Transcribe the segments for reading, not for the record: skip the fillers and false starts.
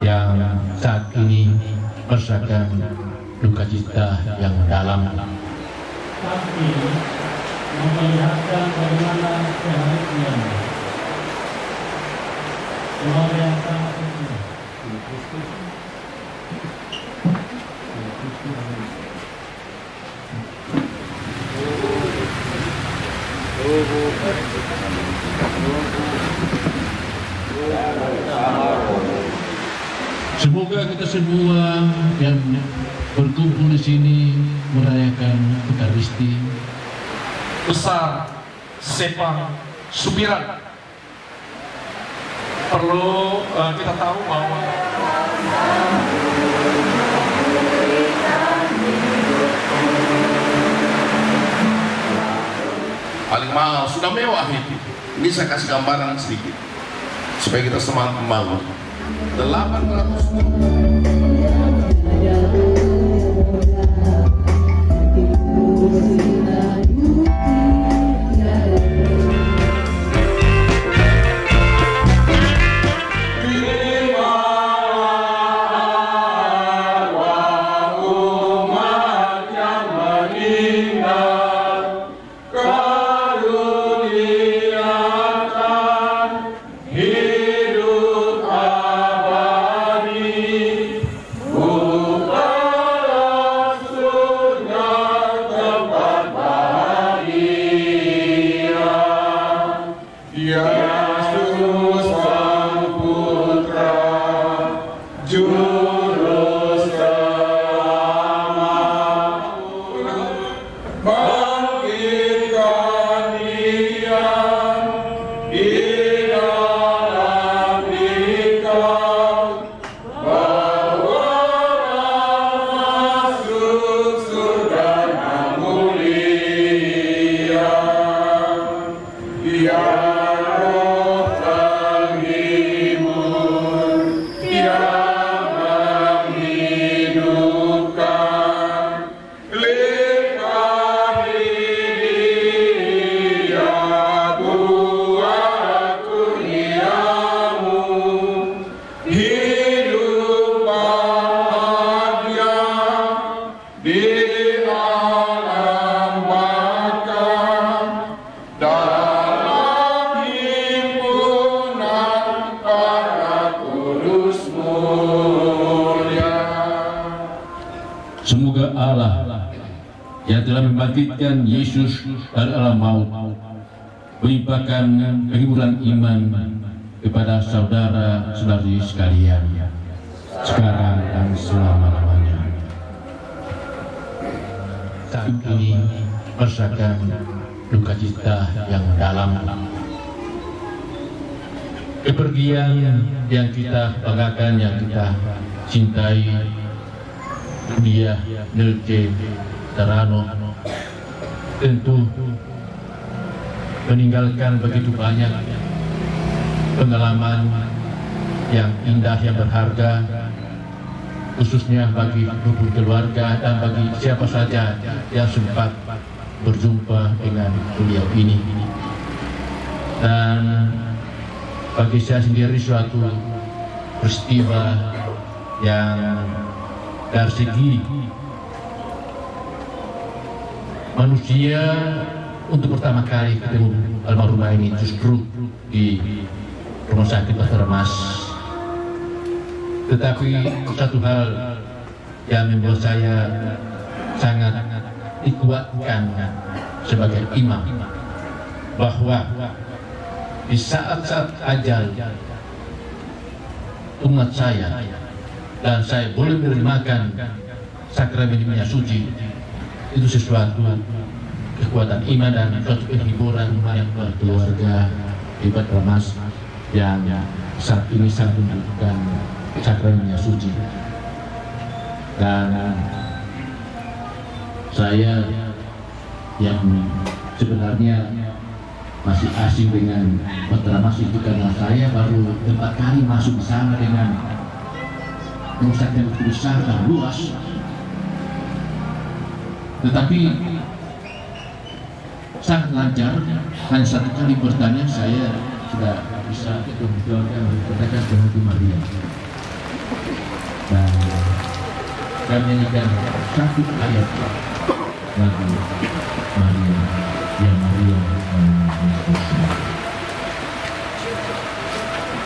yang saat ini merasakan duka cita yang dalam. Tapi memperlihatkan bagaimana seharusnya keluarga yang sangat kecil. Semoga kita semua yang berkumpul di sini merayakan Ekaristi besar Sepang Supiran. Perlu kita tahu bahwa paling mahal sudah mewah itu. Ini saya kasih gambaran sedikit supaya kita semangat membangun. 800. Semoga Allah yang telah membangkitkan Yesus dari alam maut melimpahkan kehiburan iman kepada saudara-saudari sekalian sekarang dan selama-lamanya. Saat ini merasakan duka cita yang dalam. Kepergian yang kita banggakan, yang kita cintai, dia Nelce Tarano tentu meninggalkan begitu banyak pengalaman yang indah, yang berharga, khususnya bagi tubuh keluarga dan bagi siapa saja yang sempat berjumpa dengan beliau ini. Dan bagi saya sendiri suatu peristiwa yang dari segi manusia untuk pertama kali ketemu almarhumah ini justru di Rumah Sakit Bahtera Mas. Tetapi satu hal yang membuat saya sangat dikuatkan sebagai imam, bahwa di saat-saat ajal umat saya dan saya boleh menerima sakramen minyak suci, itu sesuatu kekuatan iman dan suatu penghiburan banyak keluarga di Bahtera Mas yang saat ini sangat membutuhkan sakramen minyak suci. Dan saya yang sebenarnya masih asing dengan Bahtera Mas itu karena saya baru 4 kali masuk di sana dengan rumah yang besar dan luas. Tetapi sangat lancar, hanya satu kali bertanya saya sudah bisa ketemu keluarga yang berkatakan dengan Maria. kami nyanyikan satu ayat lagu Maria, ya Maria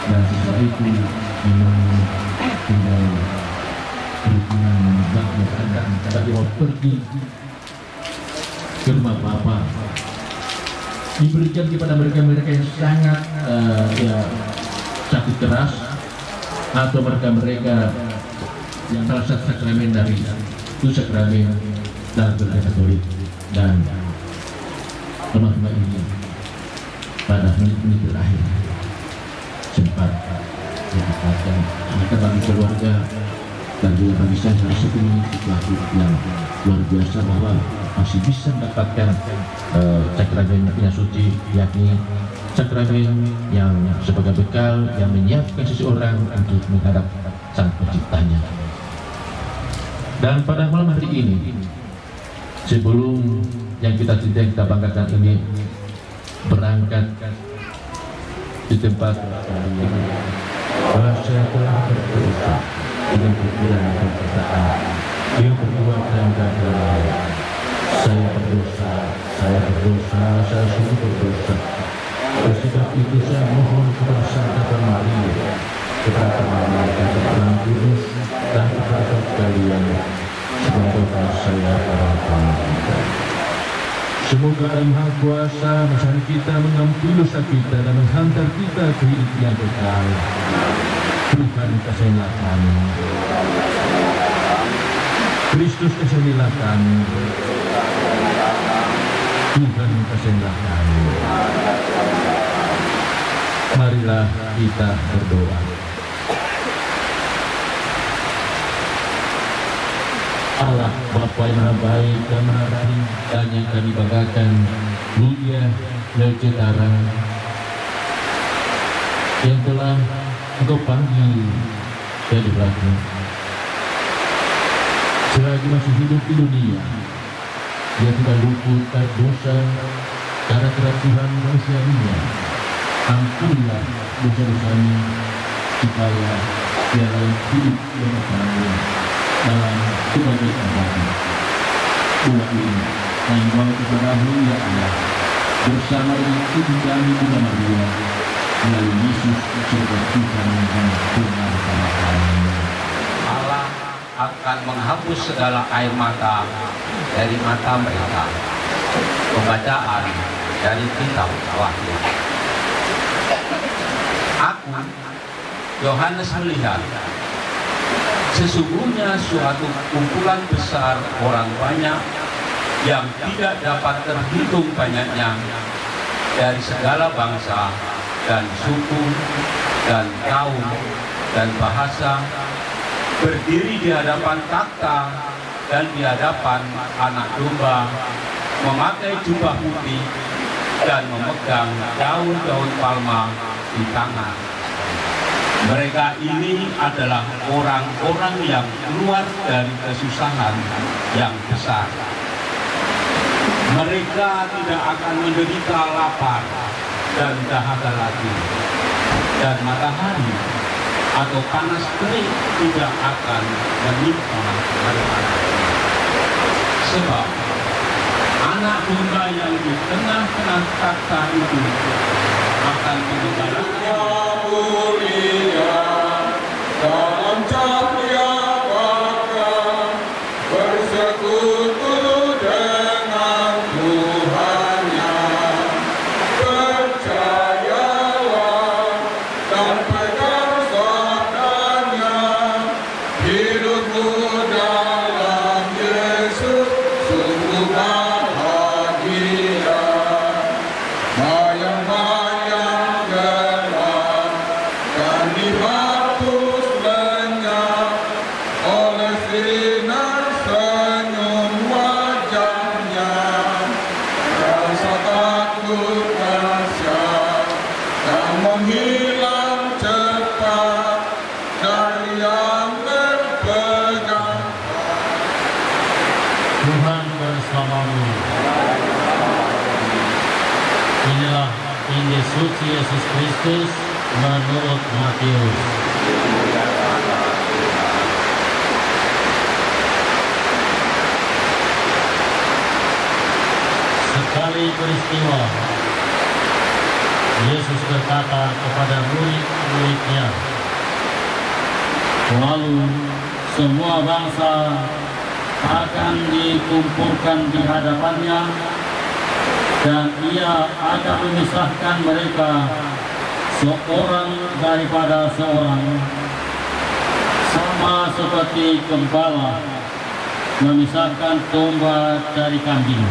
dan setelah itu memang tinggal berhubungan banyak anak tadi mau pergi ke rumah Bapa, diberikan kepada mereka yang sangat sakit keras atau mereka yang salah satu sakramen dari itu sakramen dalam gereja Katolik, dan rumah-rumah ini pada menit-menit terakhir sempat didapatkan maka bagi keluarga dan juga bagi saya salah satu sesuatu yang luar biasa bahwa masih bisa mendapatkan sakramen yang suci, yakni sakramen yang sebagai bekal yang menyiapkan seseorang untuk menghadap Sang Penciptanya. Dan pada malam hari ini, sebelum yang kita cintai, kita banggakan ini berangkat di tempat bahwa saya telah berdosa dengan pikiran dan perkataan yang berbuat dan gagal. Saya berdosa, saya sungguh berdosa. Sebab itu saya mohon kepada Santa Maria, kepada malaikat dan kudus dan kepada sekalian, semoga saya harapan kita. Semoga Allah Maha Kuasa mencari kita, mengampuni dosa kita dan menghantar kita ke hidup yang kekal. Tuhan kasihilah kami. Kristus kasihilah kami. Tuhan kasihilah kami. Marilah kita berdoa. Allah Bapa yang Maha Baik dan Maha Rahim, dan yang kami banggakan, mulia Leuketara yang telah Engkau panggil dari belakang selagi masih hidup di dunia. Dia tidak luput dari dosa karena kerasuhan manusianya. Ampunilah dosa-dosanya supaya dia layak hidup yang akan dalam kebahagiaan abadi. Doa ini kami bawa kepadamu ya Allah, bersama dengan Ibu kami Bunda Maria, melalui Yesus sebagai Tuhan dan Tuhan kami. Allah akan menghapus segala air mata dari mata mereka. Pembacaan dari kitab Wahyu. Aku, Yohanes, melihat sesungguhnya suatu kumpulan besar orang banyak yang tidak dapat terhitung banyaknya dari segala bangsa dan suku dan kaum dan bahasa berdiri di hadapan takhta dan di hadapan Anak Domba, memakai jubah putih dan memegang daun-daun palma di tangan. Mereka ini adalah orang-orang yang keluar dari kesusahan yang besar. Mereka tidak akan menderita lapar dan dahaga lagi, dan matahari atau panas terik tidak akan menimpa mereka. Sebab Anak Domba yang di tengah-tengah takhta itu akan mengembalakan dalam cahaya bakar bersekutu dengan Tuhannya. Percayalah dan pegang sabdanya, hidupmu dalam Yesus sungguh bahagia. Bayang-bayang gelap dan dihapus lenyap oleh sinar senyum wajahnya. Rasa takut dahsyat yang menghilang cepat dari yang berpegang. Tuhan bersamamu. Inilah Injil suci Yesus Kristus menurut Matius. peristiwa Yesus berkata kepada murid-muridnya, lalu semua bangsa akan dikumpulkan di hadapannya dan ia akan memisahkan mereka seorang daripada seorang, sama seperti gembala memisahkan domba dari kambing.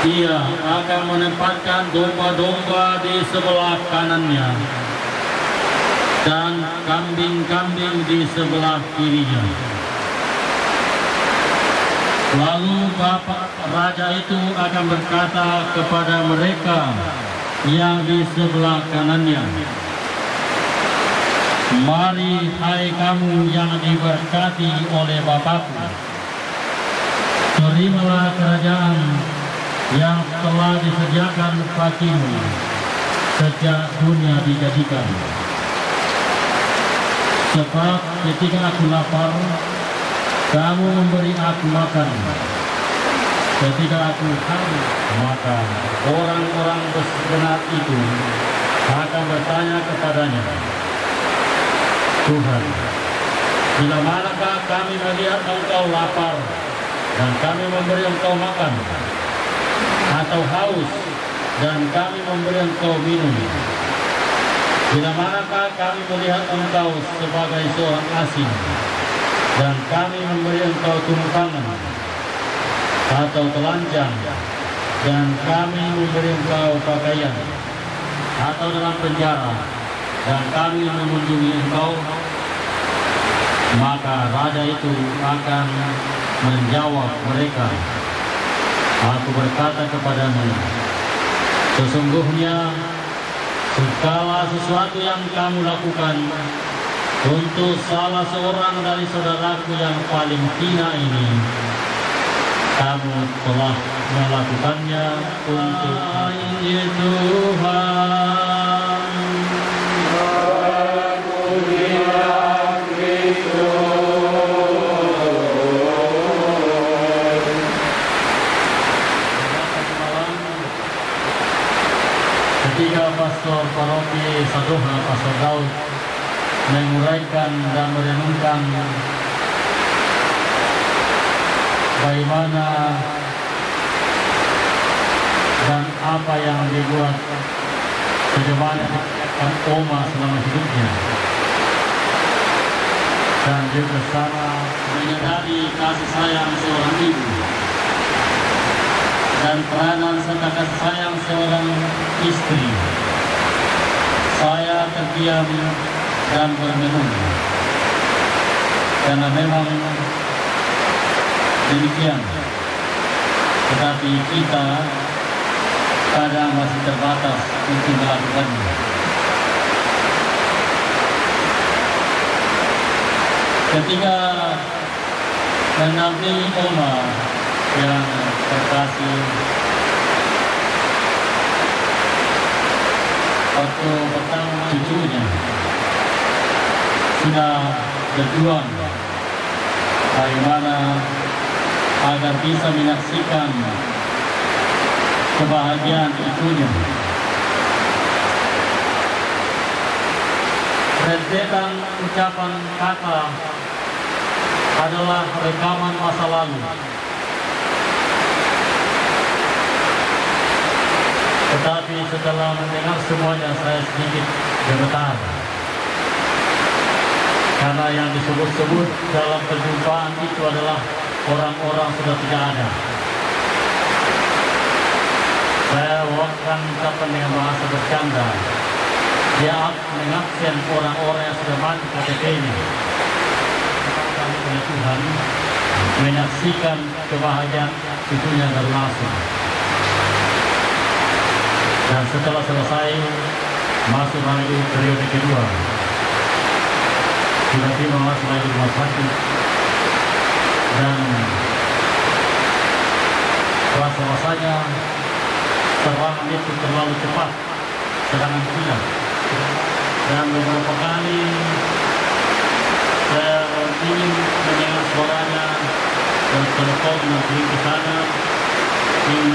Ia akan menempatkan domba-domba di sebelah kanannya dan kambing-kambing di sebelah kirinya. Lalu Bapak Raja itu akan berkata kepada mereka yang di sebelah kanannya, mari hai kamu yang diberkati oleh Bapakku, terimalah kerajaan yang telah disediakan bagimu sejak dunia dijadikan. Sebab ketika aku lapar, kamu memberi aku makan. Ketika aku haus, maka orang-orang benar itu akan bertanya kepadanya, Tuhan, bila manakah kami melihat engkau lapar dan kami memberi engkau makan, atau haus dan kami memberi engkau minum? Bila manakah kami melihat engkau sebagai seorang asing dan kami memberi engkau tumpangan atau telanjang dan kami memberi engkau pakaian, atau dalam penjara dan kami mengunjungi engkau? Maka raja itu akan menjawab mereka, aku berkata kepadamu, sesungguhnya segala sesuatu yang kamu lakukan untuk salah seorang dari saudaraku yang paling hina ini, kamu telah melakukannya untuk Injil Tuhan. Ketika Pastor Paroki Sadoha, Pastor Daud, menguraikan dan merenungkan bagaimana dan apa yang dibuat bagaimana Oma selama hidupnya, dan dia bersama menyadari kasih sayang seorang ibu dan peranan serta kasih sayang seorang istri, saya terdiam dan bermenung, karena memang demikian. Tetapi kita kadang masih terbatas untuk melakukannya. Ketika menampingi Oma yang terkasih, waktu pertama cucunya sudah berjuang bagaimana agar bisa menyaksikan kebahagiaan ibunya. Rentetan ucapan kata adalah rekaman masa lalu. Tetapi setelah mendengar semuanya, saya sedikit gemetar. Karena yang disebut-sebut dalam perjumpaan itu adalah orang-orang sudah tidak ada. Saya wawakan ucapan dengan bahasa bercanda. Dia mengabsen orang-orang yang sudah mati KTP-nya. Kami oleh Tuhan menyaksikan kebahagiaan cucunya dari langsung. Dan setelah selesai, masuk lagi periode kedua. Tiba-tiba masuk lagi rumah sakit. Dan rasa-rasanya serangan itu terlalu cepat, serangan tidak. Dan beberapa kali saya ingin mendengar suaranya dan telepon nanti ke sana, ingin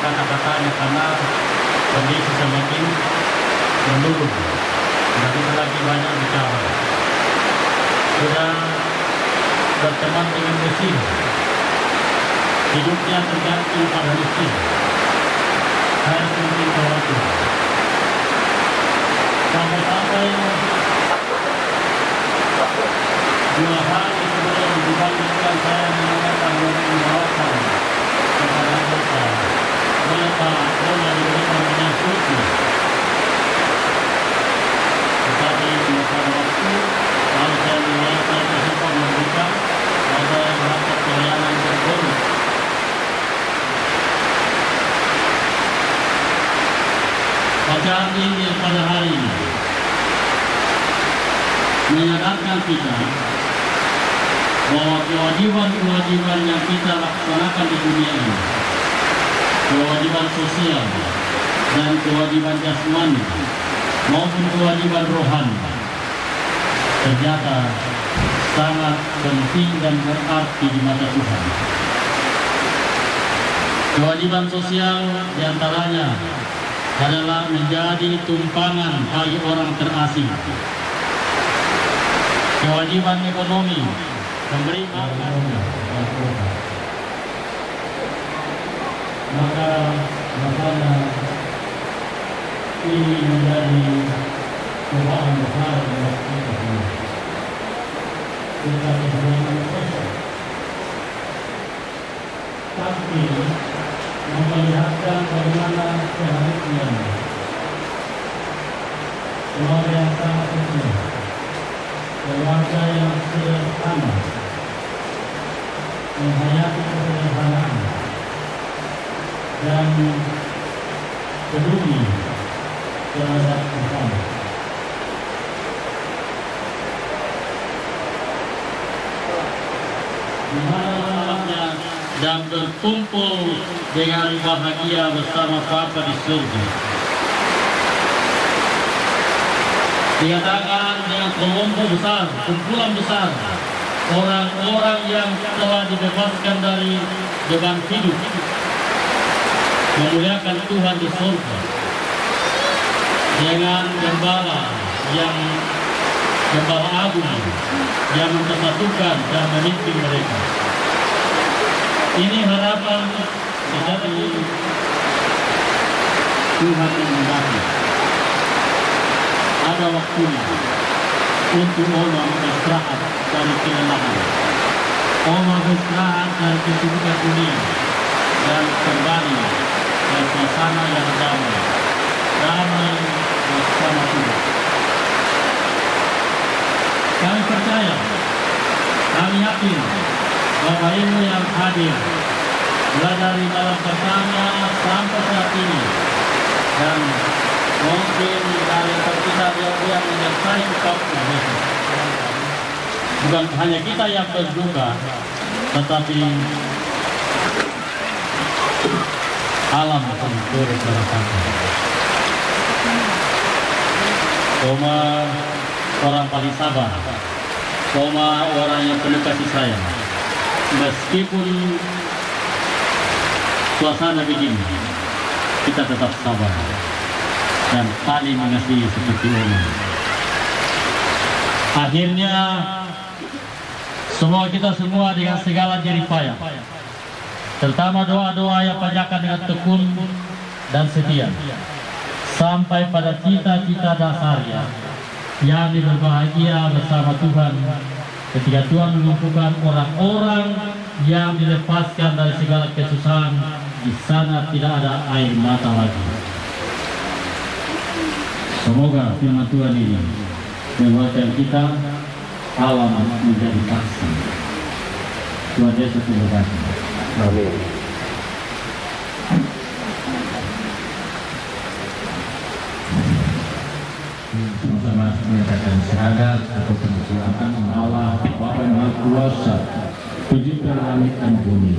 kata-katanya karena kondisi semakin menurun. Tidak bisa lagi banyak bicara. Sudah berteman dengan mesin. Hidupnya tergantung pada mesin. Saya semakin khawatir. Sampai-sampai 2 hari sebelum dibangkitkan saya mengatakan membawakan kepada mereka diberikan dengan suci. Tetapi pada waktu lalu saya melihat saya tersempat memberikan ada yang merasa pelayanan terburuk. Bacaan ini pada hari ini menyadarkan kita bahwa kewajiban-kewajiban yang kita laksanakan di dunia ini, kewajiban sosial dan kewajiban jasmani maupun kewajiban rohani, ternyata sangat penting dan berarti di mata Tuhan. Kewajiban sosial diantaranya adalah menjadi tumpangan bagi orang terasing. Kewajiban ekonomi, memberi makan. Maka makanya ini menjadi cobaan besar buat kita semua. Kita kehilangan sosok. Tapi memperlihatkan bagaimana seharusnya keluarga yang sangat kecil, keluarga yang sederhana, menghayati kesederhanaan dan peduli terhadap sesama. Di mana saatnya dan berkumpul dengan bahagia bersama Bapa di surga. Dikatakan dengan kelompok besar, kumpulan besar, orang-orang yang telah dibebaskan dari beban hidup, memuliakan Tuhan di surga dengan gembala agung yang mempersatukan dan memimpin mereka. Ini harapan dari Tuhan yang mengasihi. Ada waktunya untuk orang beristirahat dari kelelahan, orang beristirahat dari kesibukan dunia dan kembali ke suasana yang damai bersama Tuhan. Kami percaya, kami yakin bahwa ilmu yang hadir mulai dari malam pertama sampai saat ini dan mungkin dari kita yang menyertai waktu bukan hanya kita yang berduka, tetapi alam akan turut merasakan. Koma orang paling sabar, koma orang yang penuh kasih sayang. Meskipun suasana begini, kita tetap sabar dan saling mengasihi seperti orang. Akhirnya kita semua dengan segala jerih payah, terutama doa-doa yang panjatkan dengan tekun dan setia, sampai pada cita-cita dasarnya yang berbahagia bersama Tuhan ketika Tuhan mengumpulkan orang-orang yang dilepaskan dari segala kesusahan. Di sana tidak ada air mata lagi. Semoga firman Tuhan ini membuatkan kita alam menjadi saksi. Tuhan Yesus memberkati. Amin. Sama-sama menyatakan syahadat atau perjuangan Allah Bapa yang Maha Kuasa, pencipta langit dan bumi,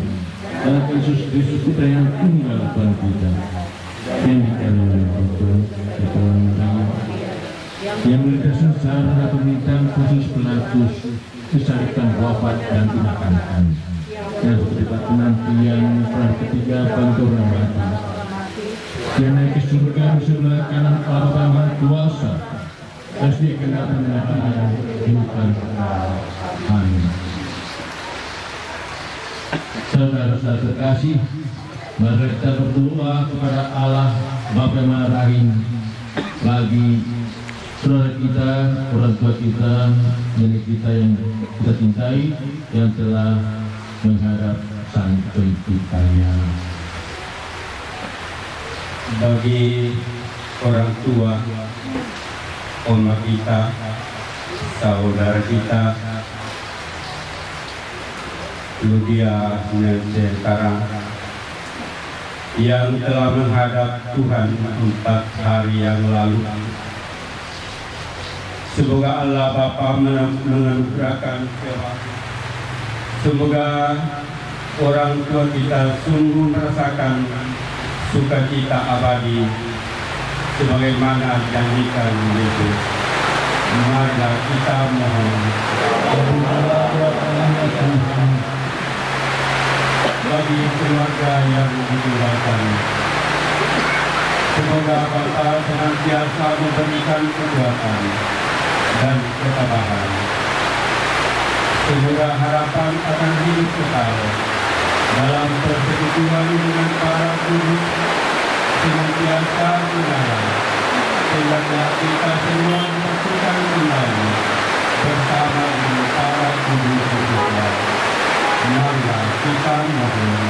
dan Yesus Kristus kita yang tunggal Tuhan kita, yang dikandung yang melintasi secara pemerintahan khusus Pilatus, disalikan wafat dan dimakamkan, yang seperti penantian perang ketiga bantuan mati, Dia naik ke surga di sebelah kanan Allah yang Maha Kuasa. Terus dikenakan dengan kehidupan kekal. Amin. Saudara-saudara terkasih, mari kita berdoa kepada Allah Bapa yang Maha Rahim bagi saudara kita, orang tua kita, nenek kita yang kita cintai, yang telah menghadap Sang Penciptanya. Bagi orang tua, oma kita, saudara kita, Ludia Sekarang yang telah menghadap Tuhan 4 hari yang lalu. Semoga Allah Bapa menganugerahkan kebaikan. Semoga orang tua kita sungguh merasakan sukacita abadi sebagaimana dijanjikan Yesus. Marilah kita mohon. Bagi keluarga yang ditinggalkan, semoga Bapa senantiasa memberikan kekuatan dan ketabahan. Semoga harapan akan hidup kekal dalam persekutuan dengan para guru senantiasa menyala, sehingga kita semua menemukan kembali bersama dengan para guru kita. Marilah kita mohon.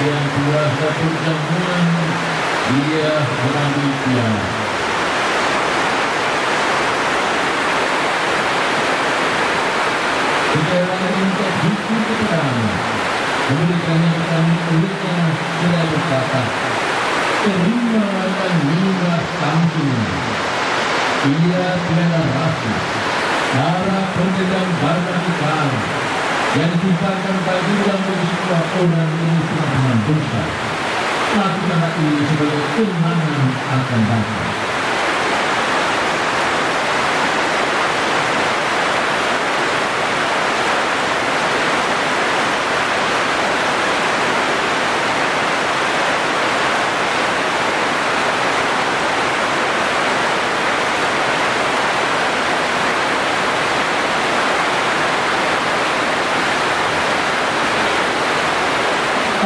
Demikian pula satu jamuan dia mengambil piala. Sejarah minta buku kepadamu, memberikannya kami kulitnya sudah berkata, terima dan minum samping. Ia piala rasu, darah pendendam barang ikan yang ditimpakan bagi dalam sebuah orang ini sudah dengan dosa. Lakukanlah ini sebagai kemenangan akan bangsa.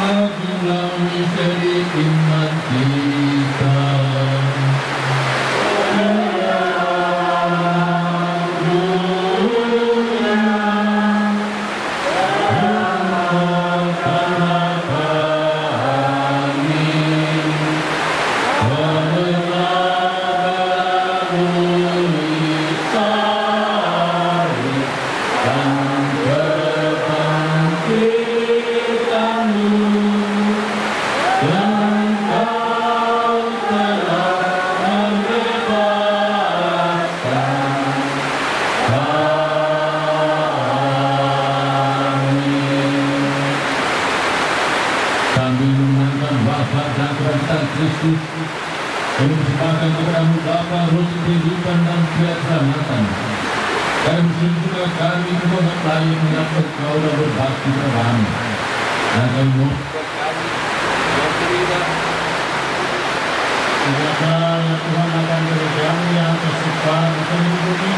Agunlah misteri iman kita. Kristus, kami persembahkan kepadamu Bapa, Roh kehidupan dan keselamatan. Dan juga kami bermohon layak mendapat Kau dan berbakti kepadamu. Dan kami mohon Tuhan akan kerjamu yang tersebar di seluruh bumi.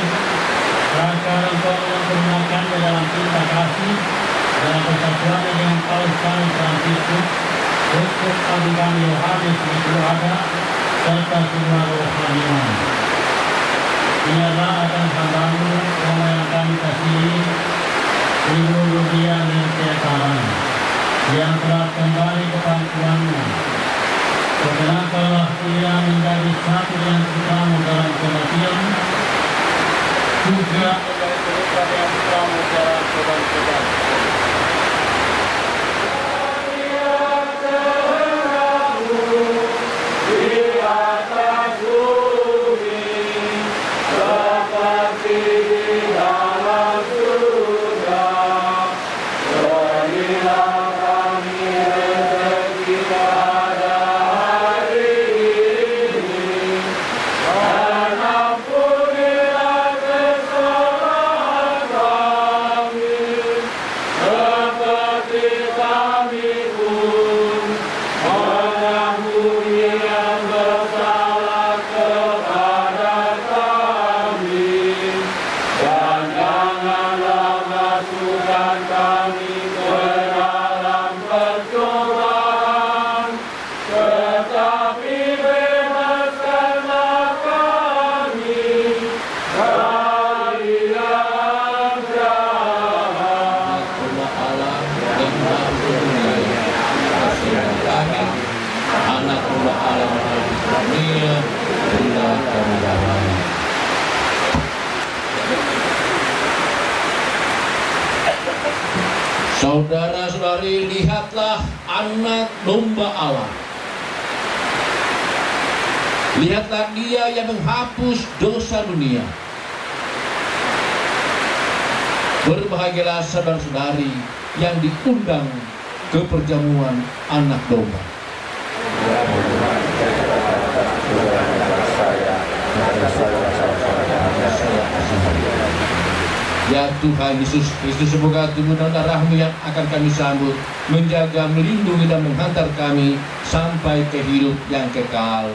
Sekarang Kau menyempurnakan dalam cinta kasih dalam persatuan dengan Paulus kami Fransiskus, untuk adegan Yohanes itu ada serta semua rohaniwan. Biarlah akan hambamu yang kami kasihi, Ibu Ludia Nirtiasaran, yang telah kembali ke pangkuanmu. Perkenankanlah ia menjadi satu yang utama dalam kematian, juga menjadi perubahan yang utama dalam kebangkitan. Saudara-saudari, lihatlah anak domba Allah. Lihatlah Dia yang menghapus dosa dunia. Berbahagialah saudara-saudari yang diundang ke perjamuan anak domba. Ya Tuhan Yesus Kristus, semoga tubuh dan darah-Mu yang akan kami sambut menjaga, melindungi dan menghantar kami sampai ke hidup yang kekal.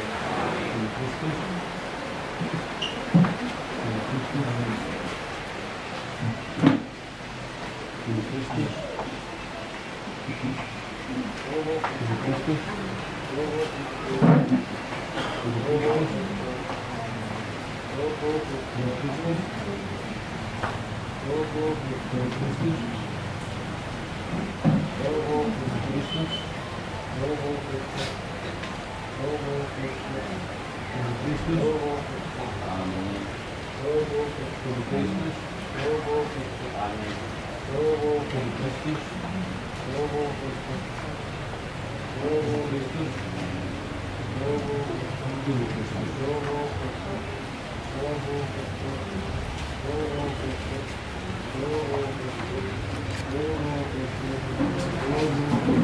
Oh,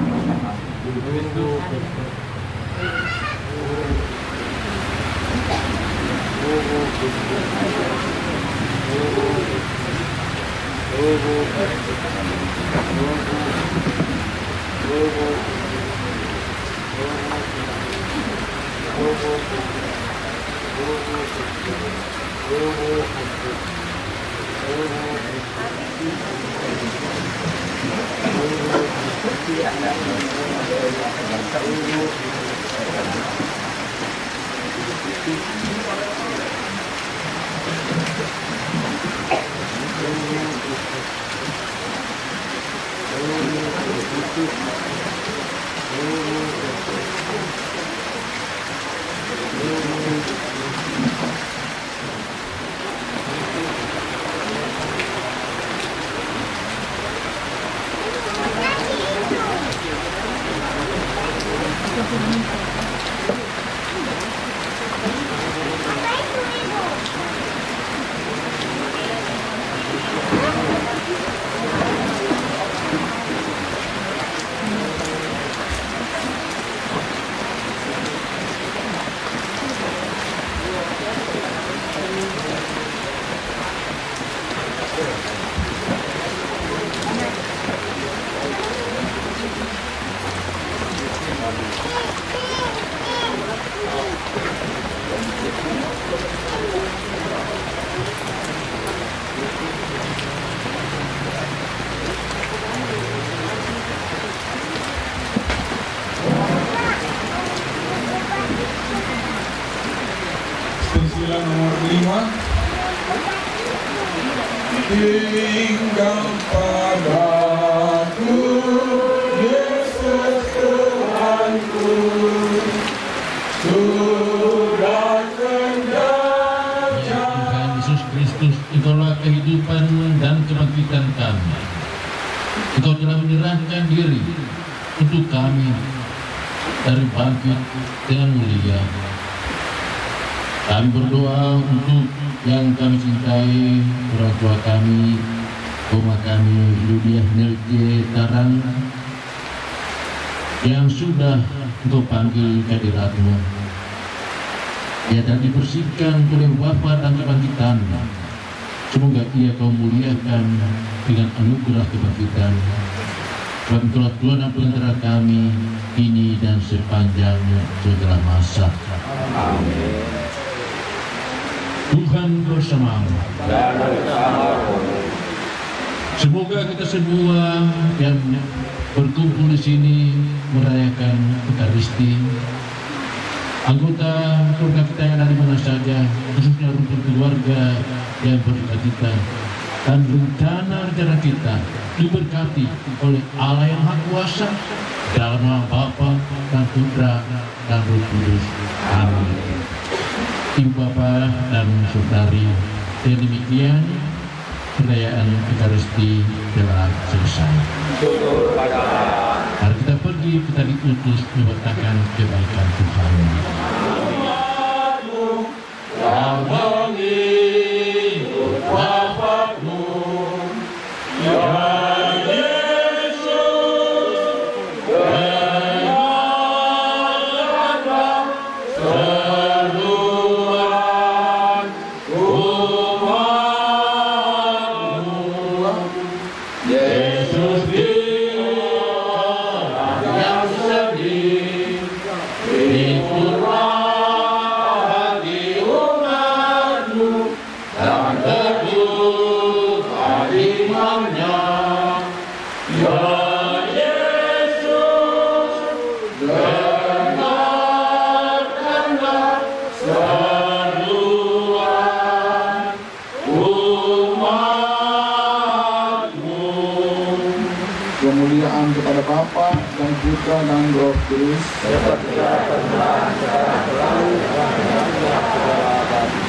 Sila nomor 5. Tinggal padaku Yesus Tuhanku, sudah Ya Tuhan Yesus Kristus, Engkaulah kehidupan dan kebangkitan kami. Engkau telah menyerahkan diri untuk kami dari bangkit dengan mulia. Kami berdoa untuk yang kami cintai, orang tua kami, oma kami, Lydia Nelke Tarang, yang sudah Engkau panggil ke hadirat-Mu. Ia telah dibersihkan oleh wafat dan kebangkitan. Semoga ia Kau muliakan dengan anugerah kebangkitan. Sebab Engkaulah Tuhan dan Penentara kami, kini dan sepanjang segala masa. Amin. Tuhan bersamamu. Semoga kita semua yang berkumpul di sini merayakan Ekaristi, anggota keluarga kita yang ada di mana saja, khususnya rumpun keluarga yang bersukacita, dan rencana kita diberkati oleh Allah yang Maha Kuasa dalam nama Bapa dan Putra dan Roh Kudus. Amin. Ibu Bapak dan Saudari, dengan demikian perayaan Ekaristi telah selesai. Mari kita pergi, kita diutus memberitakan kebaikan Tuhan. Yang mengikut wafat-Mu, ya kemuliaan kepada Bapa dan Putra dan Roh Kudus.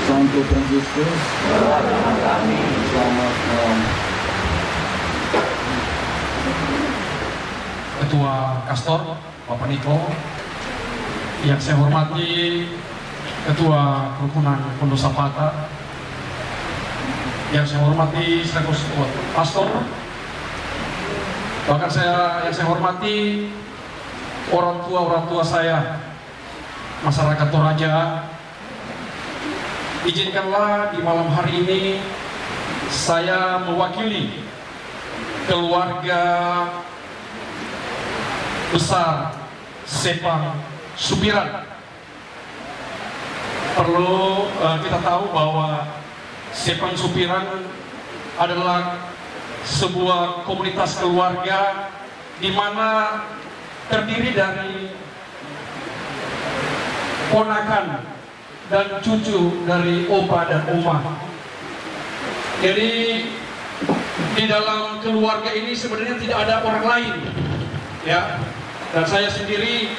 Santo Fransiskus, selamat malam. Ketua Kastor, Bapak Niko, yang saya hormati Ketua Kerukunan Pondok Sapata, yang saya hormati Sekretariat Pastor, bahkan yang saya hormati orang tua saya, masyarakat Toraja, izinkanlah di malam hari ini saya mewakili keluarga besar Sepang Supiran. Perlu kita tahu bahwa Sepang Supiran adalah sebuah komunitas keluarga di mana terdiri dari ponakan dan cucu dari opa dan oma. Jadi di dalam keluarga ini sebenarnya tidak ada orang lain, ya. Dan saya sendiri,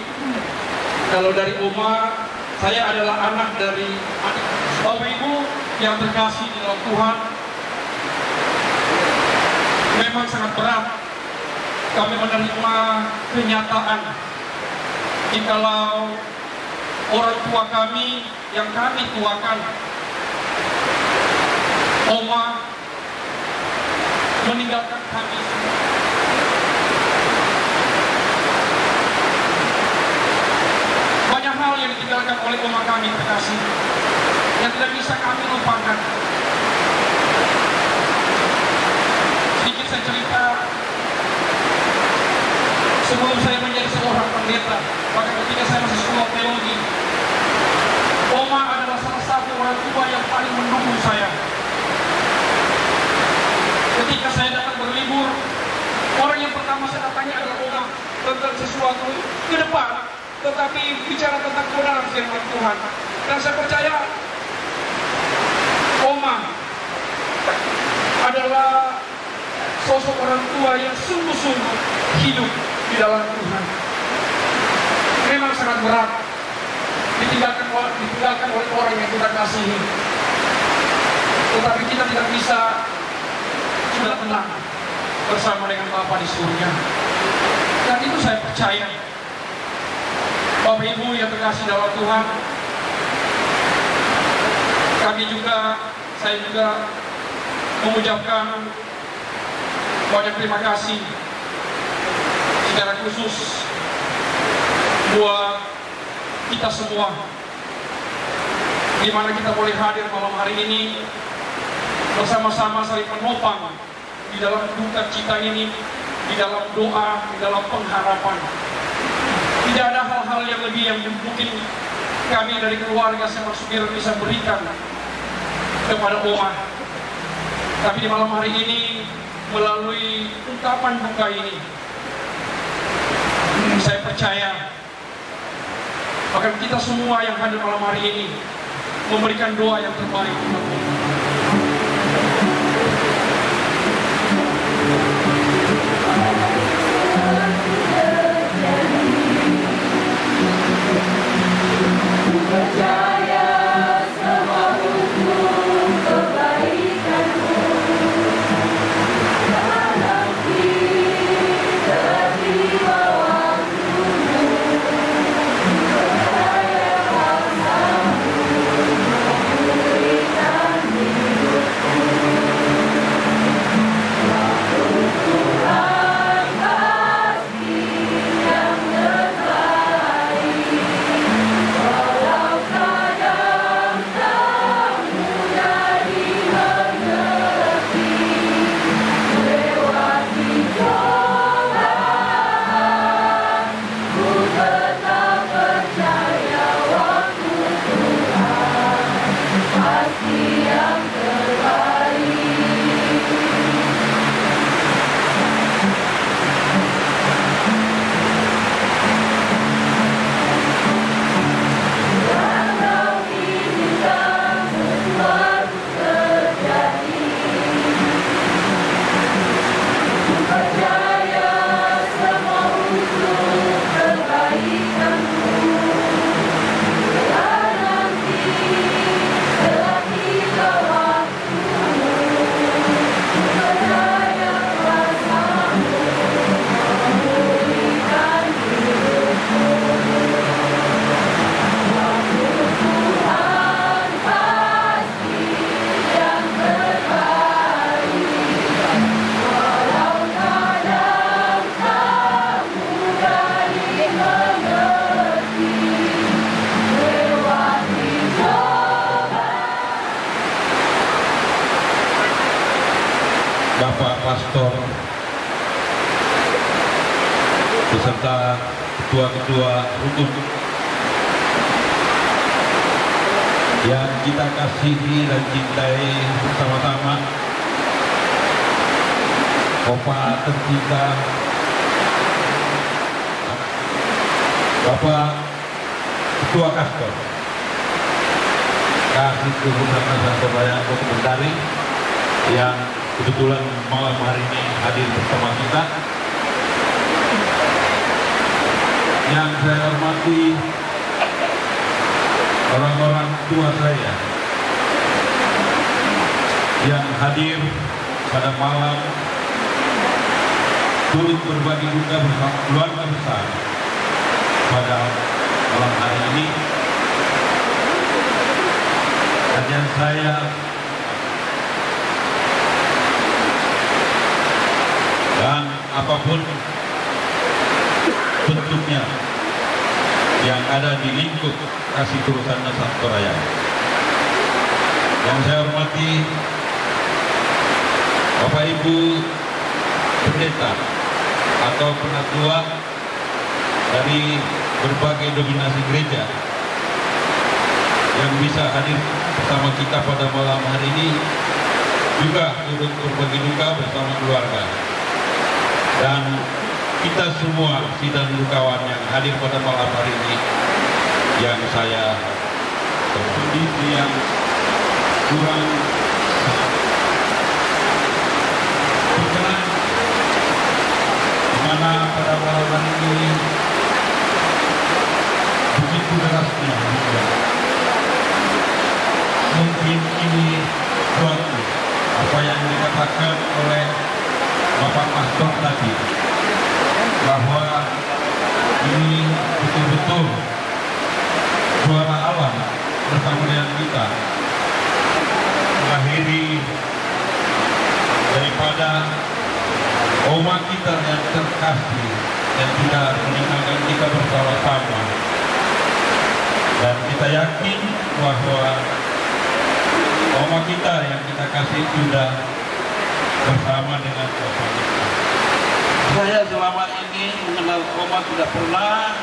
kalau dari oma, saya adalah anak dari adik. Bapak Ibu yang terkasih di dalam Tuhan, memang sangat berat kami menerima kenyataan jikalau orang tua kami yang kami tuakan, oma, meninggalkan kami. Banyak hal yang ditinggalkan oleh oma kami terkasih yang tidak bisa kami lupakan. Sedikit saya cerita, sebelum saya menjadi seorang pendeta, bahkan ketika saya masih sekolah teologi, oma adalah salah satu orang tua yang paling mendukung saya. Ketika saya datang berlibur, orang yang pertama saya datangi adalah oma tentang sesuatu ke depan, tetapi bicara tentang kebenaran firman Tuhan. Dan saya percaya oma adalah sosok orang tua yang sungguh-sungguh hidup di dalam Tuhan. Memang sangat berat ditinggalkan oleh orang yang kita kasihi, tetapi kita tidak bisa sudah tenang bersama dengan Bapa di surga. Dan itu saya percaya. Bapak Ibu yang terkasih dalam Tuhan, saya juga mengucapkan banyak terima kasih secara khusus buat kita semua, di mana kita boleh hadir malam hari ini bersama-sama saling menopang di dalam duka cita ini, di dalam doa, di dalam pengharapan. Tidak ada hal-hal yang lebih yang mungkin kami dari keluarga Sepang Supiran bisa berikan kepada oma. Tapi di malam hari ini, melalui ungkapan duka ini, saya percaya bahkan kita semua yang hadir malam hari ini memberikan doa yang terbaik untuk oma. Percaya semua hukum kebaikanmu dalam kita di bawah gunung. Percaya kuasamu memberikanmu pastor beserta ketua-ketua rukun yang kita kasihi dan cintai bersama-sama, Bapak tercinta, Bapak Ketua Kastor, Kasih Tuhan Surabaya Dokumentari yang kebetulan malam hari ini hadir bersama kita. Yang saya hormati orang-orang tua saya yang hadir pada malam turut berbagi duka bersama keluarga besar pada malam hari ini. Dan saya dan apapun bentuknya yang ada di lingkup kasih turusan Nusantara, yang saya hormati Bapak Ibu pendeta atau penatua dari berbagai dominasi gereja yang bisa hadir bersama kita pada malam hari ini, juga turut berbagi duka bersama keluarga, dan kita semua sidang dukawan yang hadir pada malam hari ini yang saya kondisi yang kurang berkenan, di mana pada malam hari ini begitu derasnya hujan. Mungkin ini suatu apa yang dikatakan oleh Bapak Pastor tadi, bahwa ini betul-betul suara alam bersama dengan kita mengakhiri daripada umat kita yang terkasih dan tidak meninggalkan kita bersama-sama. Dan kita yakin bahwa umat kita yang kita kasih sudah bersama dengan Bapak kita. Saya selama ini mengenal Oma tidak pernah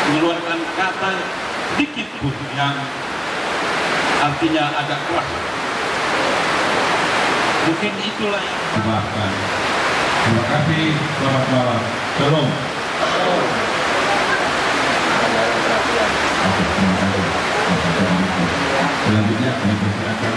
mengeluarkan kata sedikit pun yang artinya agak keras. Mungkin itulah yang dimaafkan. Terima kasih, selamat malam. Shalom. Selanjutnya kami persilakan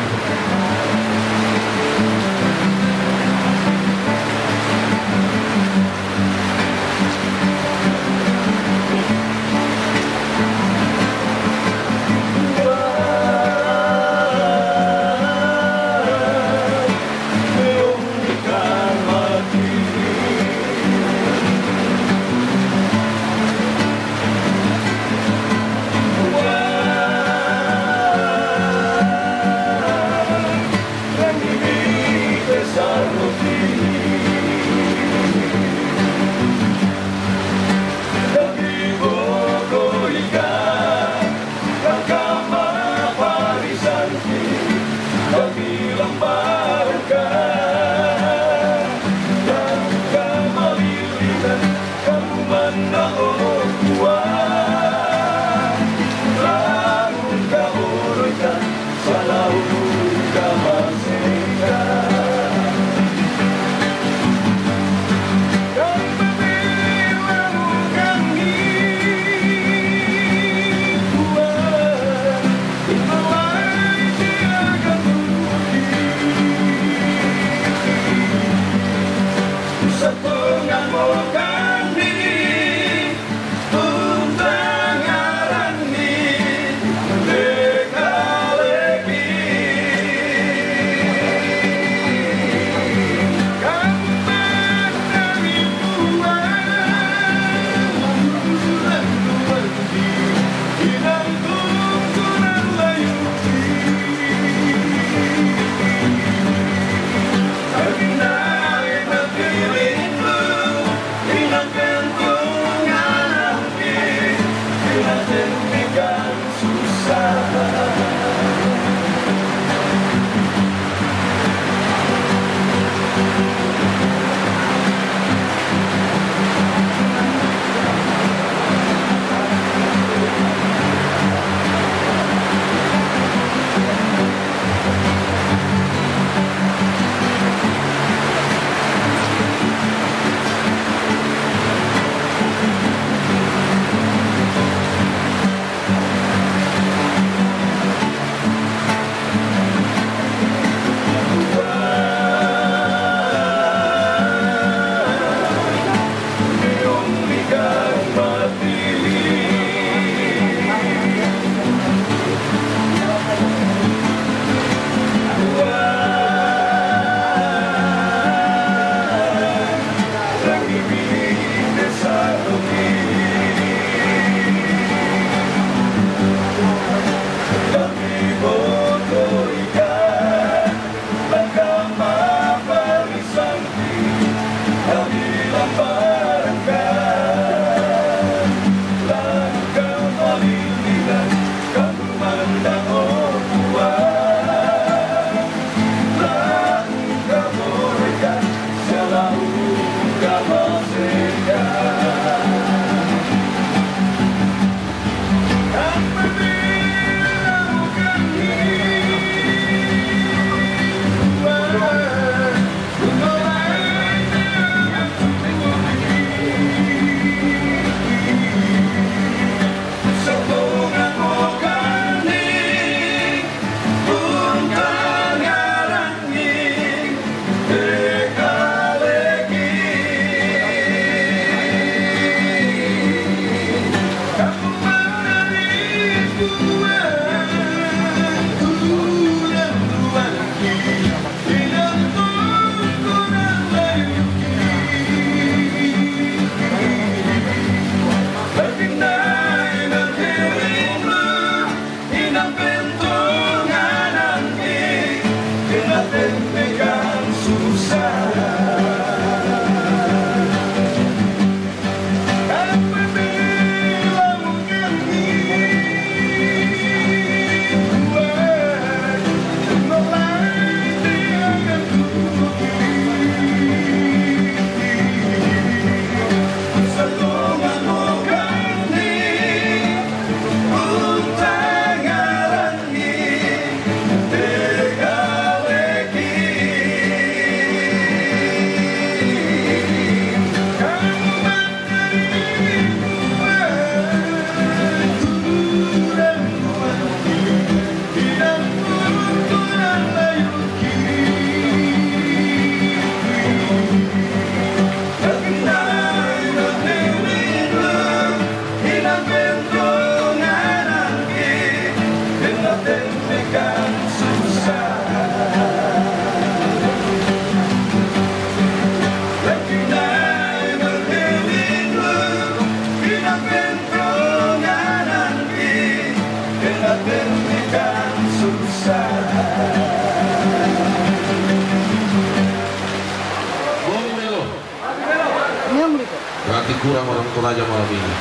kurang orang Toraja malam ini.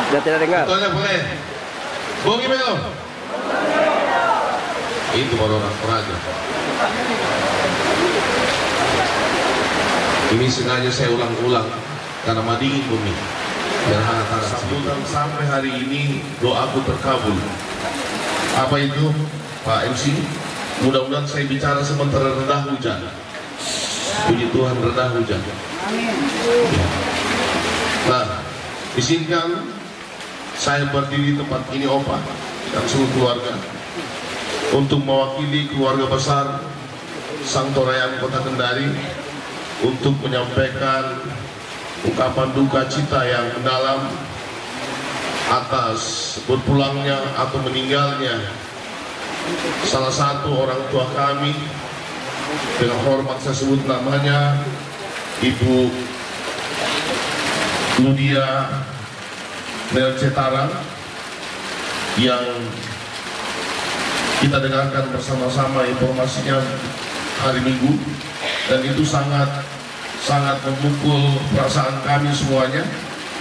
Sudah tidak dengar. Contohnya boleh. Bongi belum? Itu baru orang Toraja. Ini sengaja saya ulang-ulang karena madingin bumi. Biar hangat sambutan sampai hari ini doaku terkabul. Apa itu Pak MC? Mudah-mudahan saya bicara sementara rendah hujan. Puji Tuhan rendah hujan. Nah, izinkan saya berdiri di tempat ini Opa dan seluruh keluarga untuk mewakili keluarga besar Sang Torayan Kota Kendari untuk menyampaikan ungkapan duka cita yang mendalam atas berpulangnya atau meninggalnya salah satu orang tua kami. Dengan hormat saya sebut namanya Ibu Ludia Nelcetarang yang kita dengarkan bersama-sama informasinya hari Minggu, dan itu sangat memukul perasaan kami semuanya,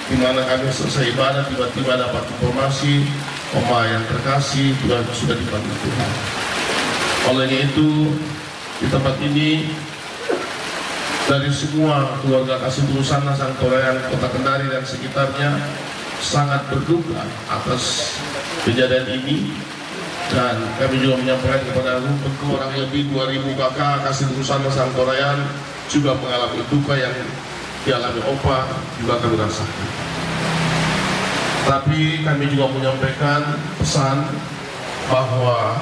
di mana kami selesai ibadah tiba-tiba dapat informasi Oma yang terkasih sudah dipanggil Tuhan. Olehnya itu di tempat ini dari semua keluarga Kasih Tulusana Sang Torayan Kota Kendari dan sekitarnya sangat berduka atas kejadian ini, dan kami juga menyampaikan kepada kurang lebih 2000 kakak Kasih Tulusana Sang Torayan juga mengalami duka yang dialami Opa, juga kami rasakan. Tapi kami juga menyampaikan pesan bahwa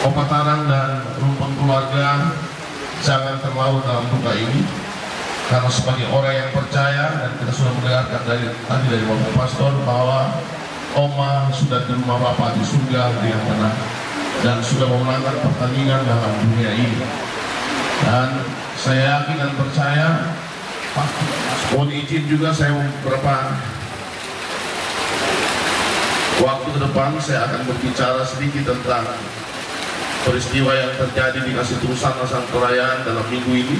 Opa Tarang dan rumpun keluarga jangan terlalu dalam duka ini, karena sebagai orang yang percaya, dan kita sudah mendengarkan tadi dari Bapak Pastor bahwa Oma sudah di rumah Bapak di surga dengan tenang dan sudah memenangkan pertandingan dalam dunia ini. Dan saya yakin dan percaya, mohon izin juga saya beberapa waktu ke depan saya akan berbicara sedikit tentang peristiwa yang terjadi di Kasih Tulusana Sang Torayan dalam minggu ini.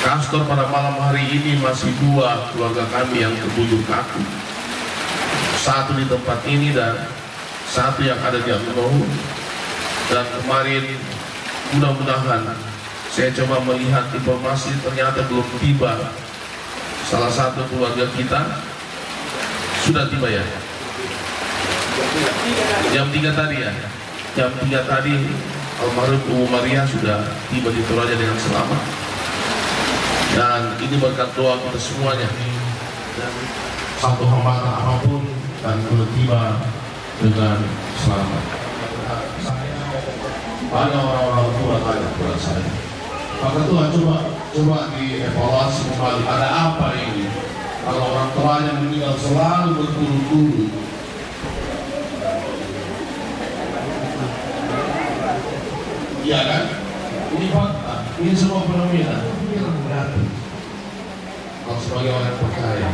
Kastor pada malam hari ini masih dua keluarga kami yang terbujur kaku. Satu di tempat ini dan satu yang ada di Amunohu. Dan kemarin mudah-mudahan saya coba melihat informasi, ternyata belum tiba. Salah satu keluarga kita sudah tiba ya. Jam 3 tadi ya. Jam 3 tadi almarhum Ibu Maria sudah tiba di Toraja dengan selamat. Dan ini berkat doa kita semuanya. Dan satu hambatan apapun dan boleh tiba dengan selamat. Banyak orang-orang tua tanya kepada saya, Pak Ketua, coba dievaluasi kembali, ada apa ini? Kalau orang tua yang meninggal selalu berturut-turut, iya kan? Ini fakta, ini semua fenomena. Kalau sebagai orang percaya,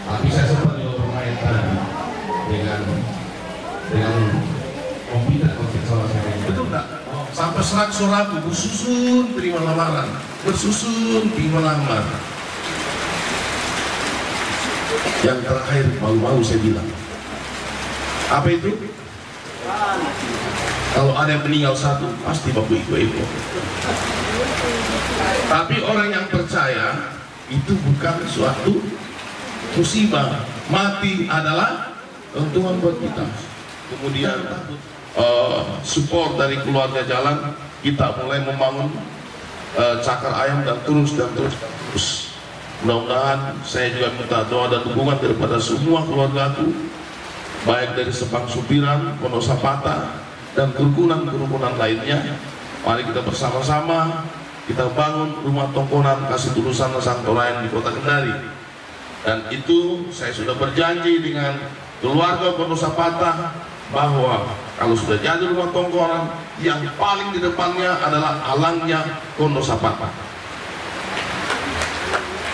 tapi saya sempat juga bermain tadi dengan komputer sama saya. Betul enggak? Sampai serak suratku bersusun terima lamaran, bersusun terima lamar. Yang terakhir malu-malu saya bilang, apa itu? Kalau ada yang meninggal satu, pasti bapak ibu. Tapi orang yang percaya itu bukan suatu musibah. Mati adalah keuntungan buat kita. Kemudian support dari keluarga jalan, kita mulai membangun cakar ayam dan terus. Mudah-mudahan saya juga minta doa dan dukungan daripada semua keluargaku, baik dari Sepang Supiran, Pondok Sapata, dan kerukunan lainnya. Mari kita bersama-sama kita bangun rumah tongkonan Kasih Tulusana Sang Torayan di Kota Kendari. Dan itu saya sudah berjanji dengan keluarga Pondok Sapata bahwa kalau sudah jadi rumah tongkonan, yang paling di depannya adalah alangnya Pondok Sapata.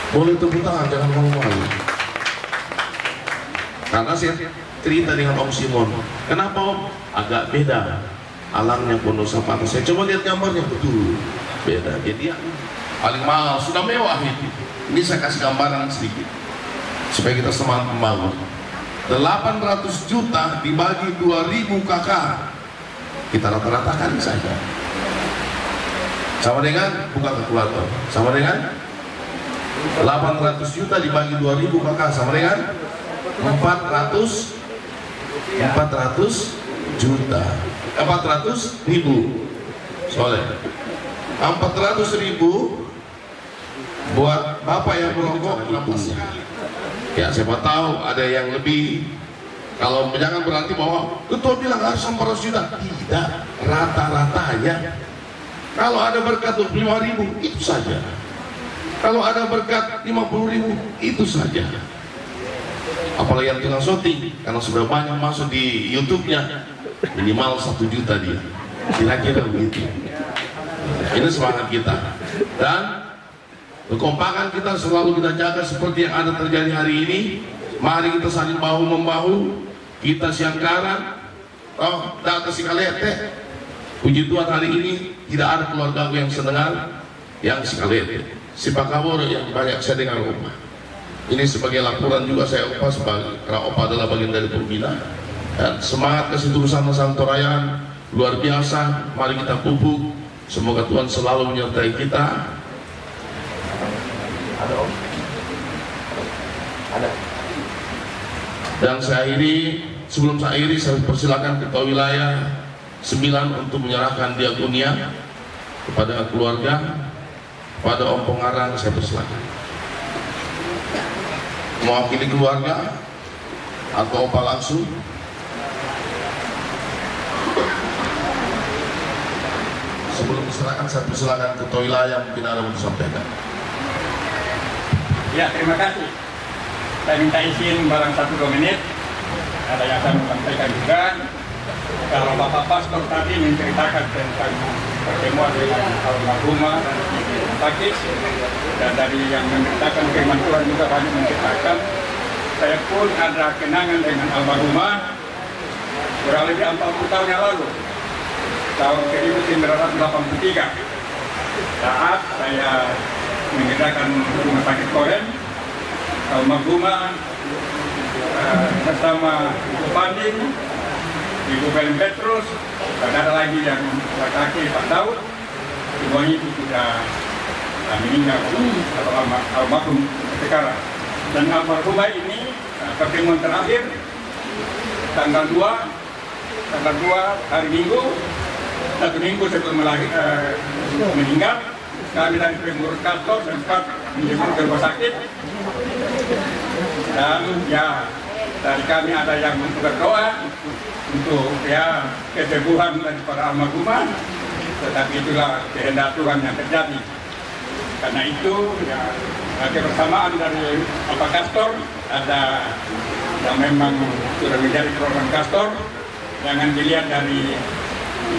Boleh tepuk tangan, jangan malu-malu. Karena saya cerita dengan Om Simon, kenapa Om? Agak beda. alangnya Pondok Sapata. Saya coba lihat gambarnya, betul beda. Jadi paling mahal, sudah mewah itu. Ini saya kasih gambaran sedikit supaya kita semangat membangun. 800 juta dibagi 2000 kakak, kita rata-ratakan saja. Sama dengan, buka kalkulator, sama dengan 800 juta dibagi 2000 kakak, sama dengan 400 juta, 400 ribu. Soalnya 400 ribu buat bapak yang merokok itu. Ya siapa tahu ada yang lebih. Kalau jangan berarti bahwa ketua bilang harus 400 juta. Tidak, rata-ratanya. Kalau ada berkat 25.000 itu saja. Kalau ada berkat 50.000 itu saja. Apalagi yang tukang syuting, karena sudah banyak masuk di YouTube-nya, minimal 1 juta dia. Kira-kira begitu. Ini semangat kita. Dan kekompakan kita selalu kita jaga seperti yang ada terjadi hari ini. Mari kita saling bahu membahu. Kita siangkaran. Oh, data si kalete. Puji Tuhan hari ini tidak ada keluarga yang sedengar yang si kalete. Si Pak Kabur yang banyak saya dengar rumah. Ini sebagai laporan juga saya Opa sebagai karena Opa adalah bagian dari pembina. Dan semangat kesitulusan Santorayaan luar biasa. Mari kita pupuk. Semoga Tuhan selalu menyertai kita. Dan saya akhiri, sebelum saya akhiri, saya persilakan Ketua Wilayah 9 untuk menyerahkan diakonia kepada keluarga, kepada Om Pengarang. Saya persilakan mewakili keluarga atau Opa langsung. Sebelum diserahkan, saya persilakan Ketua Wilayah mungkin ada untuk sampaikan. Ya, terima kasih. Saya minta izin barang 1-2 menit. Ada yang saya mau sampaikan juga. Kalau Bapak Pastor tadi menceritakan tentang pertemuan dengan almarhumah dan sakit, dan dari yang menceritakan firman Tuhan juga banyak menceritakan. Saya pun ada kenangan dengan almarhumah kurang lebih 40 tahun yang lalu, tahun 1983, saat saya mengerjakan rumah sakit Koren. Almarhumah bersama Ibu Pandin, Ibu Belen Petrus, dan ada lagi yang laki-laki Pak Daud. Semuanya itu sudah meninggal atau almarhum sekarang. Dan almarhumah ini pertemuan terakhir tanggal 2 hari Minggu, 1 minggu sebelum meninggal. Kami dari pengurus kantor sempat menjemput ke rumah sakit, dan ya dari kami ada yang berdoa untuk ya kesembuhan daripada almarhumah, tetapi itulah kehendak Tuhan yang terjadi. Karena itu ya kebersamaan dari Bapak Kastor ada yang memang sudah menjadi program Kastor. Jangan dilihat dari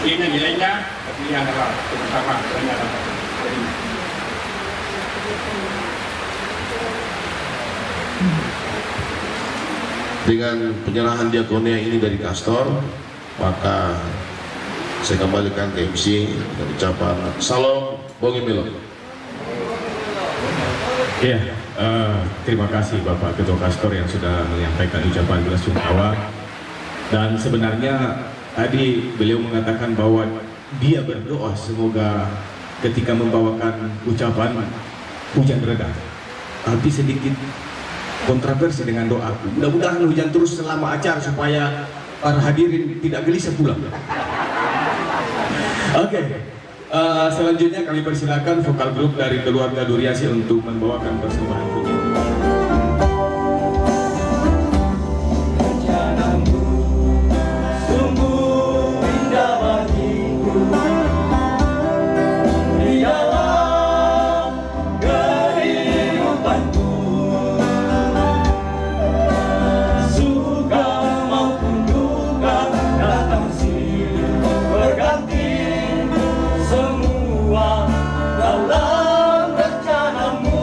ini nilainya, tapi ini adalah kebersamaan. Dengan penyerahan diakonia ini dari Kastor, maka saya kembalikan ke MC dengan ucapan Salam Bongi Milo. Ya, terima kasih Bapak Ketua Kastor yang sudah menyampaikan ucapan belasungkawa. Dan sebenarnya tadi beliau mengatakan bahwa dia berdoa semoga ketika membawakan ucapan hujan reda. Tapi sedikit kontroversi dengan doaku. Mudah-mudahan hujan terus selama acara supaya para hadirin tidak gelisah pulang. Oke, selanjutnya kami persilakan vokal grup dari keluarga Duriasi untuk membawakan persembahan hujan. Semua dalam rencanamu.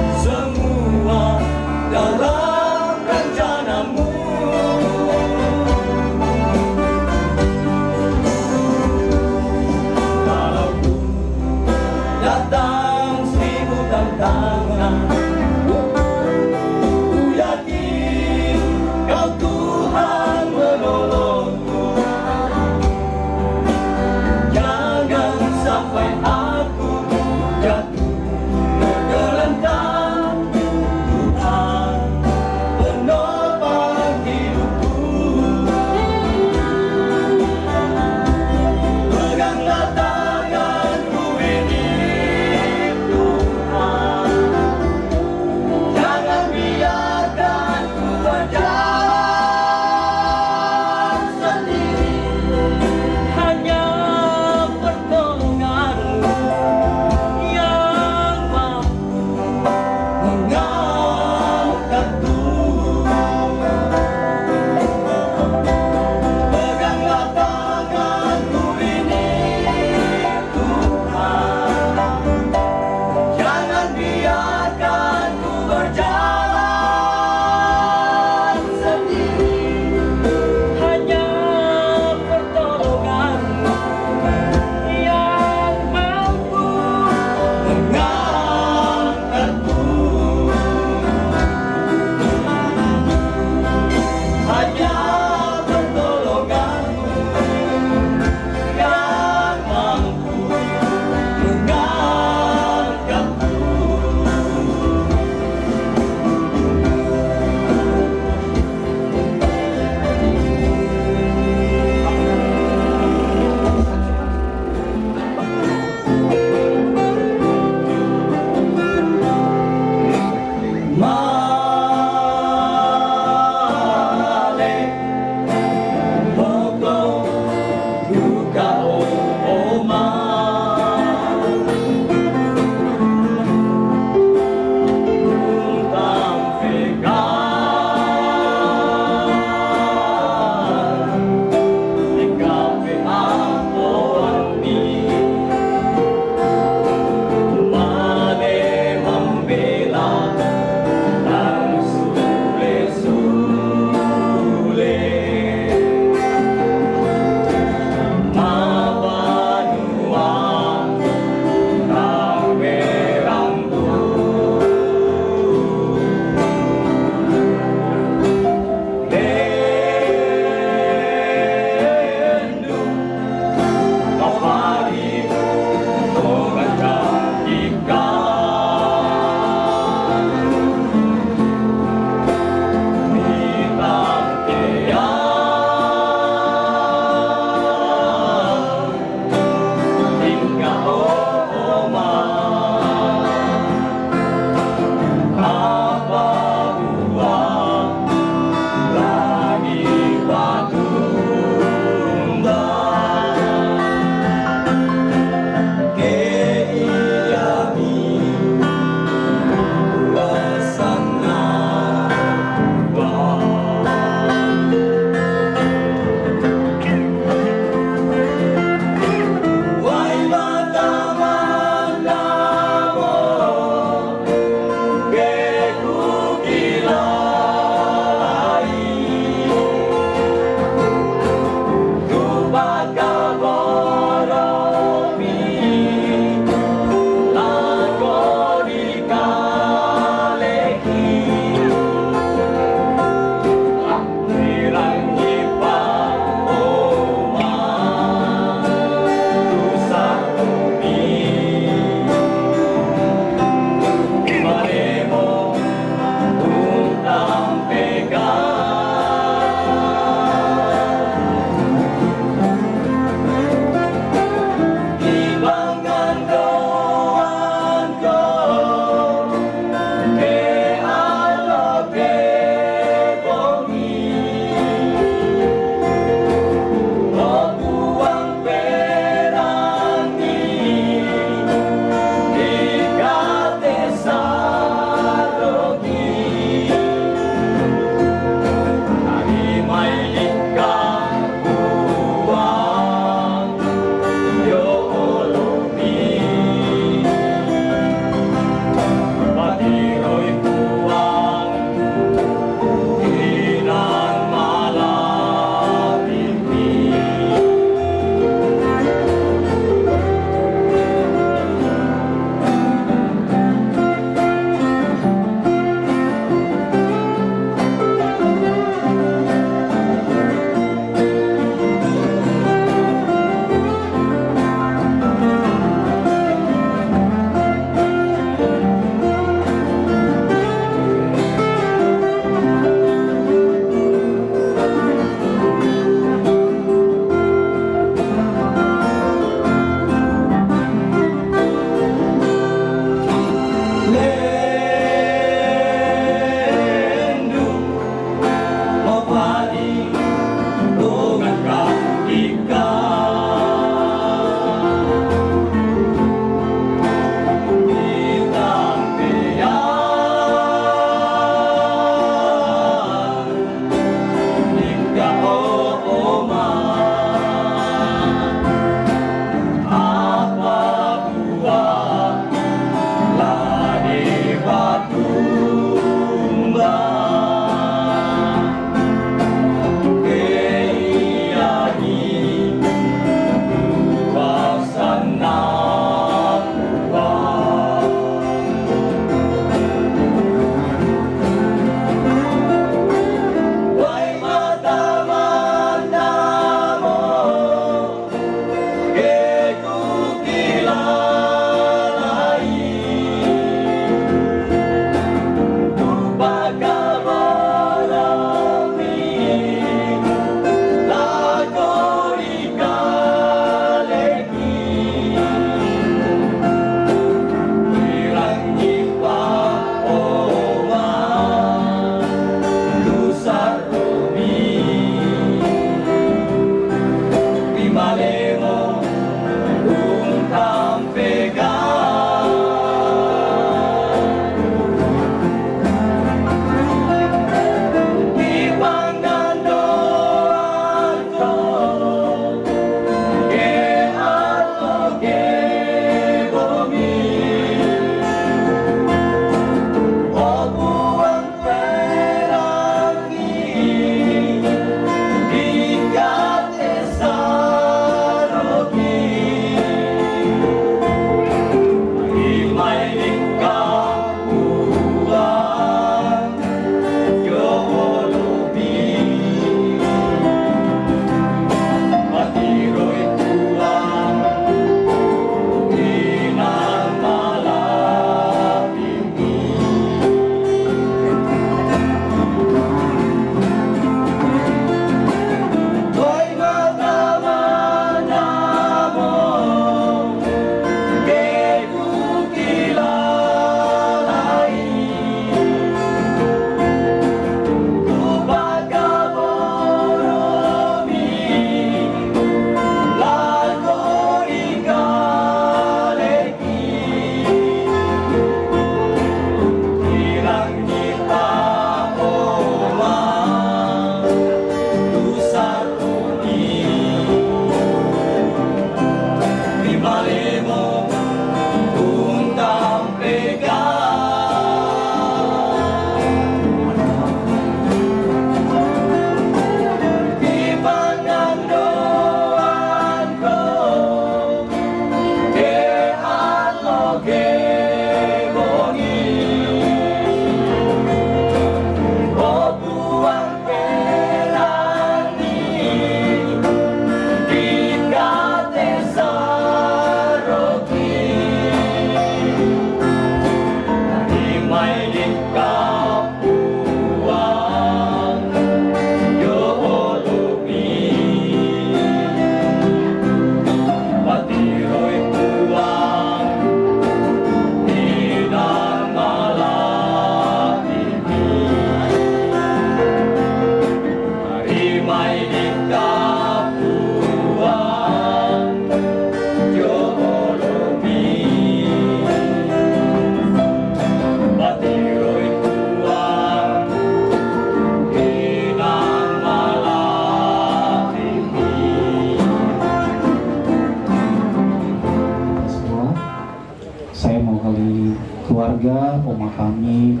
keluarga, oma kami,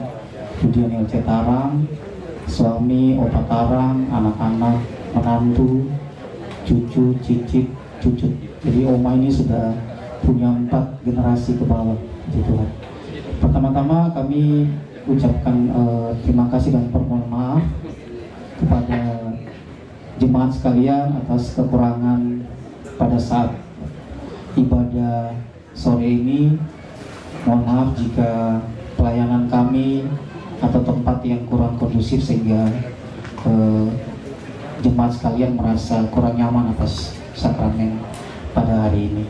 Budian LC Tarang, suami, opa Tarang, anak-anak, menantu, cucu, cicit, cucu. Jadi oma ini sudah punya 4 generasi ke bawah, Tuhan. Pertama-tama kami ucapkan terima kasih dan permohonan maaf kepada jemaat sekalian atas kekurangan pada saat ibadah sore ini. Mohon maaf jika pelayanan kami atau tempat yang kurang kondusif sehingga jemaat sekalian merasa kurang nyaman atas sakramen pada hari ini.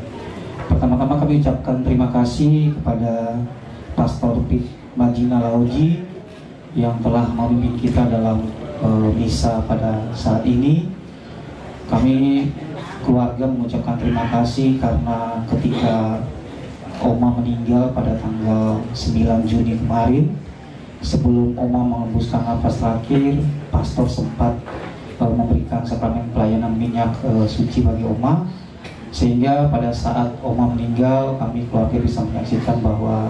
Pertama-tama kami ucapkan terima kasih kepada Pastor Majina Lauji yang telah memimpin kita dalam misa pada saat ini. Kami keluarga mengucapkan terima kasih karena ketika Oma meninggal pada tanggal 9 Juni kemarin, sebelum Oma mengembuskan nafas terakhir, Pastor sempat memberikan sakramen pelayanan minyak suci bagi Oma, sehingga pada saat Oma meninggal, kami keluarga bisa menyaksikan bahwa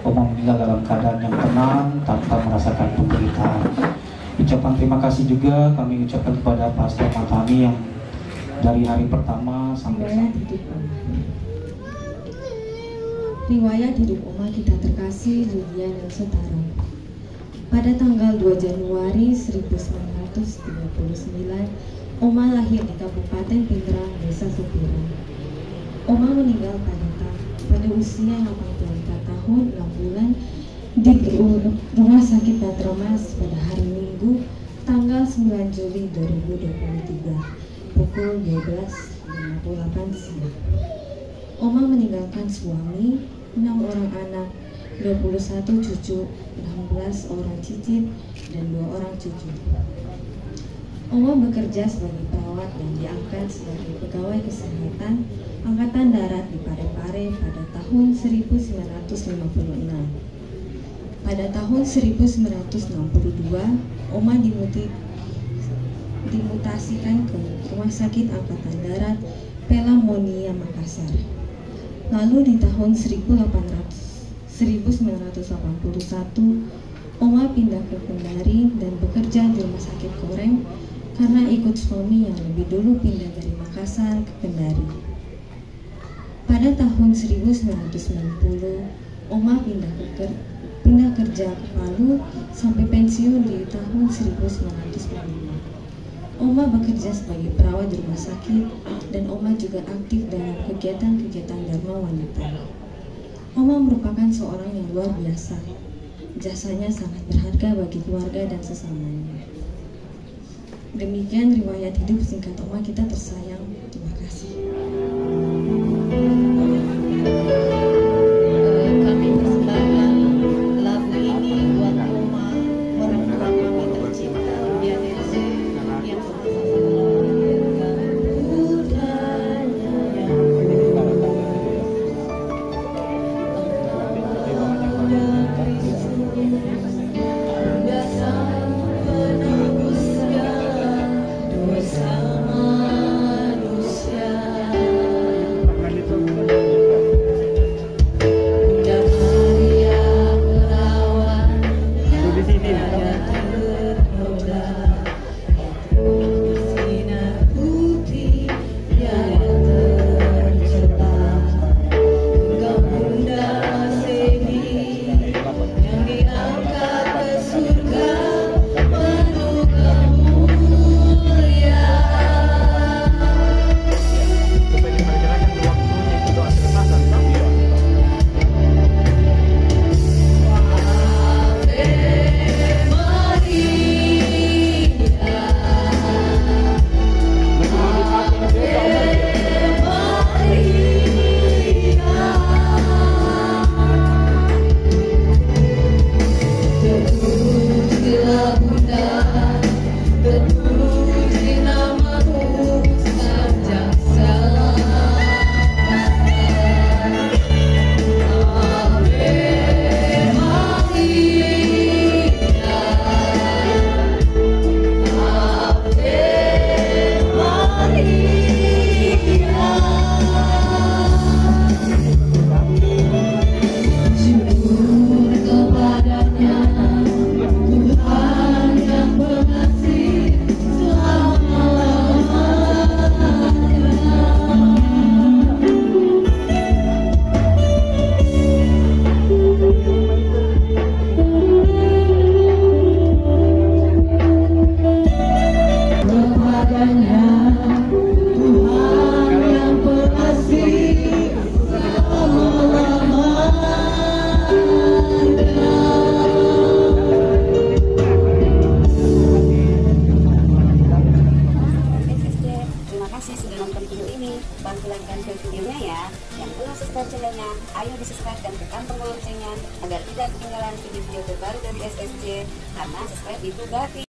Oma meninggal dalam keadaan yang tenang tanpa merasakan penderitaan. Ucapan terima kasih juga kami ucapkan kepada Pastor Matani yang dari hari pertama sampai saat ini. Riwayat hidup Oma kita terkasih Julian dan Setara. Pada tanggal 2 Januari 1939, Oma lahir di Kabupaten Pindrang, Desa Supiran. Oma meninggal pada usia 84 tahun 6 bulan di Rumah Sakit Patromas pada hari Minggu tanggal 9 Juli 2023 pukul 12.58 siang. Oma meninggalkan suami, 6 orang anak, 21 cucu, 16 orang cicit, dan 2 orang cucu. Oma bekerja sebagai perawat dan diangkat sebagai pegawai kesehatan Angkatan Darat di Parepare pada tahun 1956. Pada tahun 1962, Oma dimutasikan ke Rumah Sakit Angkatan Darat Pelamonia Makassar. Lalu di tahun 1981, Oma pindah ke Kendari dan bekerja di Rumah Sakit Koreng karena ikut suami yang lebih dulu pindah dari Makassar ke Kendari. Pada tahun 1990, Oma pindah kerja ke Palu sampai pensiun di tahun 1995. Oma bekerja sebagai perawat di rumah sakit dan Oma juga aktif dalam kegiatan-kegiatan Dharma Wanita. Oma merupakan seorang yang luar biasa. Jasanya sangat berharga bagi keluarga dan sesamanya. Demikian riwayat hidup singkat Oma kita tersayang. Terima kasih. Kami persembahkan lagu ini buat Oma, orang tua kami tercinta, Budian LC, yang Bersama sudah nonton video ini, bantu like-kan ke videonya ya. Yang belum subscribe channelnya, ayo di-subscribe dan tekan tombol loncengnya agar tidak ketinggalan video-video terbaru dari SSC, karena subscribe itu gratis.